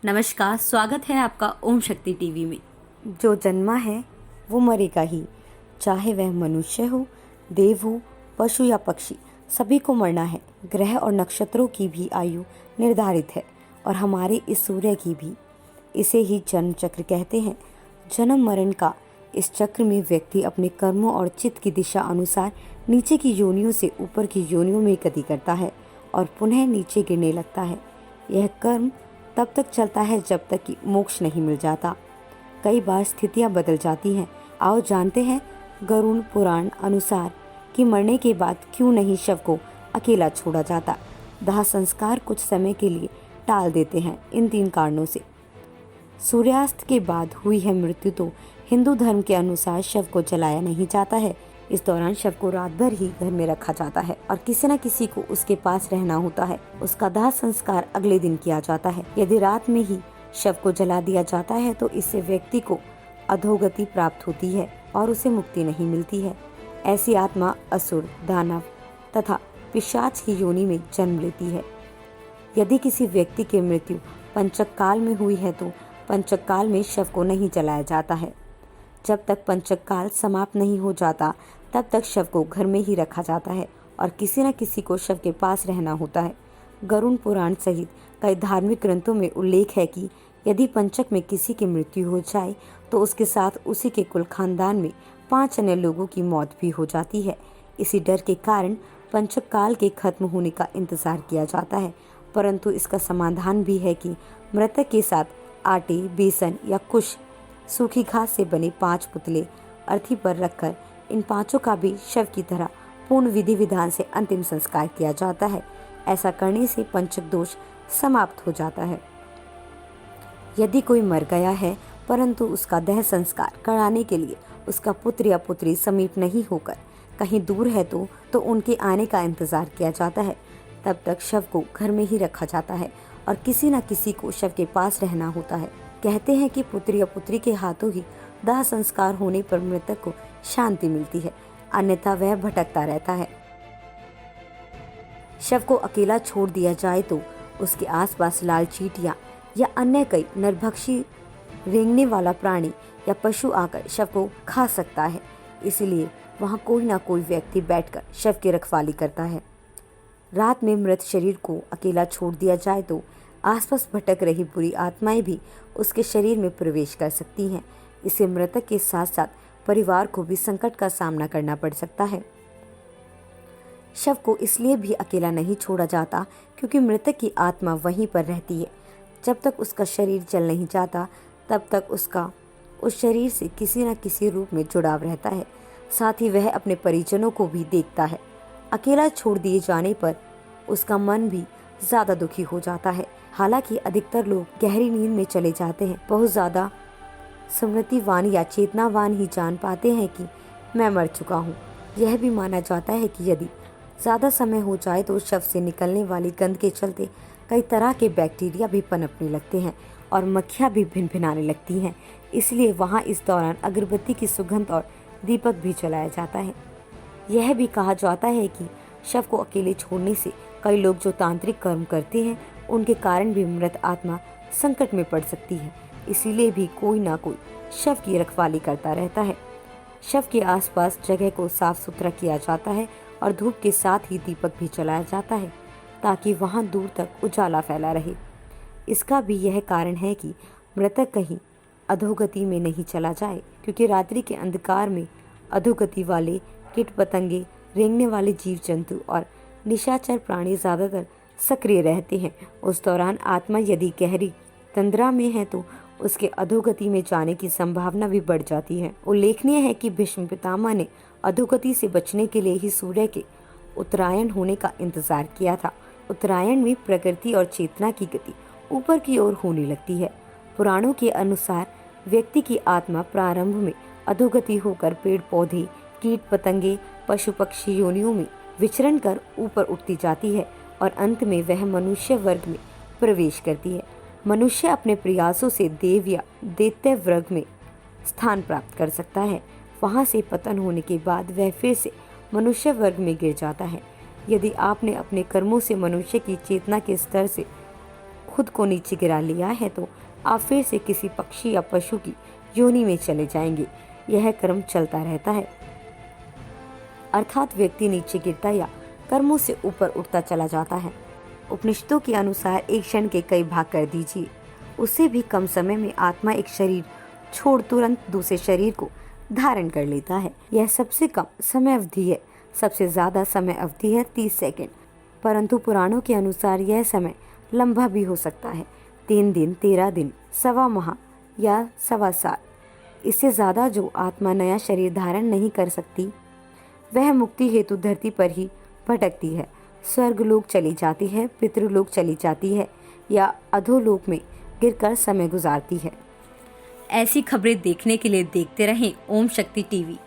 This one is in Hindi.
नमस्कार, स्वागत है आपका ओम शक्ति टीवी में। जो जन्मा है वो मरेगा ही, चाहे वह मनुष्य हो, देव हो, पशु या पक्षी, सभी को मरना है। ग्रह और नक्षत्रों की भी आयु निर्धारित है और हमारे इस सूर्य की भी। इसे ही जन्म चक्र कहते हैं। जन्म मरण का इस चक्र में व्यक्ति अपने कर्मों और चित्त की दिशा अनुसार नीचे की योनियों से ऊपर की योनियों में गति करता है और पुनः नीचे गिरने लगता है। यह कर्म तब तक चलता है जब तक कि मोक्ष नहीं मिल जाता। कई बार स्थितियां बदल जाती हैं। आओ जानते हैं गरुड़ पुराण अनुसार कि मरने के बाद क्यों नहीं शव को अकेला छोड़ा जाता। दाह संस्कार कुछ समय के लिए टाल देते हैं इन 3 कारणों से। सूर्यास्त के बाद हुई है मृत्यु तो हिंदू धर्म के अनुसार शव को जलाया नहीं जाता है। इस दौरान शव को रात भर ही घर में रखा जाता है और किसी न किसी को उसके पास रहना होता है। उसका दाह संस्कार अगले दिन किया जाता है। यदि रात में ही शव को जला दिया जाता है तो इससे व्यक्ति को अधोगति प्राप्त होती है और उसे मुक्ति नहीं मिलती है। ऐसी आत्मा असुर, दानव तथा पिशाच की योनि में जन्म लेती है। यदि किसी व्यक्ति की मृत्यु पंचक काल में हुई है तो पंचक काल में शव को नहीं जलाया जाता है। जब तक पंचक काल समाप्त नहीं हो जाता तब तक शव को घर में ही रखा जाता है और किसी न किसी को शव के पास रहना होता है। गरुड़ पुराण सहित कई धार्मिक ग्रंथों में उल्लेख है कि यदि पंचक में किसी की मृत्यु हो जाए तो उसके साथ उसी के कुल खानदान में 5 अन्य लोगों की मौत भी हो जाती है। इसी डर के कारण पंचक काल के खत्म होने का इंतजार किया जाता है, परंतु इसका समाधान भी है कि मृतक के साथ आटे, बेसन या कुश सूखी घास से बने 5 पुतले अर्थी पर रखकर इन 5 का भी शव की तरह पूर्ण विधि विधान से अंतिम संस्कार किया जाता है। ऐसा करने से पंचक दोष समाप्त हो जाता है। यदि कोई मर गया है परंतु उसका देह संस्कार कराने के लिए उसका पुत्र या पुत्री समीप नहीं होकर कहीं दूर है तो उनके आने का इंतजार किया जाता है। तब तक शव को घर में ही रखा जाता है और किसी न किसी को शव के पास रहना होता है। कहते हैं कि पुत्र या पुत्री के हाथों ही दाह संस्कार होने पर मृतक को शांति मिलती है, अन्यथा वह भटकता रहता है। शव को अकेला छोड़ दिया जाए तो उसके आसपास लाल चींटियां या अन्य कई नरभक्षी रेंगने वाला प्राणी या पशु आकर शव को खा सकता है। इसलिए वहां कोई ना कोई व्यक्ति बैठकर शव की रखवाली करता है। रात में मृत शरीर को अकेला छोड़ दिया जाए तो आसपास भटक रही बुरी आत्माएं भी उसके शरीर में प्रवेश कर सकती हैं। इससे मृतक के साथ साथ परिवार को भी संकट का सामना करना पड़ सकता है। शव को इसलिए भी अकेला नहीं छोड़ा जाता क्योंकि मृतक की आत्मा वहीं पर रहती है। जब तक उसका शरीर जल नहीं जाता तब तक उसका उस शरीर से किसी न किसी रूप में जुड़ाव रहता है। साथ ही वह अपने परिजनों को भी देखता है। अकेला छोड़ दिए जाने पर उसका मन भी ज्यादा दुखी हो जाता है। हालांकि अधिकतर लोग गहरी नींद में चले जाते हैं। बहुत ज्यादा स्मृतिवान या चेतनावान ही जान पाते हैं कि मैं मर चुका हूँ। यह भी माना जाता है कि यदि ज्यादा समय हो जाए तो शव से निकलने वाली गंध के चलते कई तरह के बैक्टीरिया भी पनपने लगते हैं और मक्खियाँ भी भिनभिनाने लगती हैं। इसलिए वहाँ इस दौरान अगरबत्ती की सुगंध और दीपक भी जलाया जाता है। यह भी कहा जाता है कि शव को अकेले छोड़ने से कई लोग जो तांत्रिक कर्म करते हैं उनके कारण भी मृत आत्मा संकट में पड़ सकती है। इसीलिए भी कोई ना कोई शव की रखवाली करता रहता है। शव के आसपास जगह को साफ सुथरा किया जाता है और धूप के साथ ही दीपक भी जलाया जाता है ताकि वहां दूर तक उजाला फैला रहे। इसका भी यह कारण है कि मृतक कहीं अधोगति में नहीं चला जाए, क्योंकि रात्रि के अंधकार में अधोगति वाले कीट पतंगे, रेंगने वाले जीव जंतु और निशाचर प्राणी ज्यादातर सक्रिय रहते हैं। उस दौरान आत्मा यदि गहरी तंद्रा में है तो उसके अधोगति में जाने की संभावना भी बढ़ जाती है। उल्लेखनीय है कि भीष्म पितामह ने अधोगति से बचने के लिए ही सूर्य के उत्तरायण होने का इंतजार किया था। उत्तरायण में प्रकृति और चेतना की गति ऊपर की ओर होने लगती है। पुराणों के अनुसार व्यक्ति की आत्मा प्रारंभ में अधोगति होकर पेड़ पौधे, कीट पतंगे, पशु पक्षी योनियों में विचरण कर ऊपर उठती जाती है और अंत में वह मनुष्य वर्ग में प्रवेश करती है। मनुष्य अपने प्रयासों से देव या दैत्य वर्ग में स्थान प्राप्त कर सकता है। वहां से पतन होने के बाद वह फिर से मनुष्य वर्ग में गिर जाता है। यदि आपने अपने कर्मों से मनुष्य की चेतना के स्तर से खुद को नीचे गिरा लिया है तो आप फिर से किसी पक्षी या पशु की योनि में चले जाएंगे। यह क्रम चलता रहता है, अर्थात व्यक्ति नीचे गिरता या कर्मों से ऊपर उठता चला जाता है। उपनिषदों के अनुसार एक क्षण के कई भाग कर दीजिए, उससे भी कम समय में आत्मा एक शरीर छोड़ तुरंत दूसरे शरीर को धारण कर लेता है। यह सबसे कम समय अवधि है, सबसे ज्यादा समय अवधि है 30 सेकंड, परंतु पुराणों के अनुसार यह समय लंबा भी हो सकता है, 3 दिन, 13 दिन, सवा माह या सवा साल। इससे ज्यादा जो आत्मा नया शरीर धारण नहीं कर सकती वह मुक्ति हेतु धरती पर ही भटकती है, स्वर्ग लोक चली जाती है, पितृलोक चली जाती है या अधोलोक में गिरकर समय गुजारती है। ऐसी खबरें देखने के लिए देखते रहें ओम शक्ति टीवी।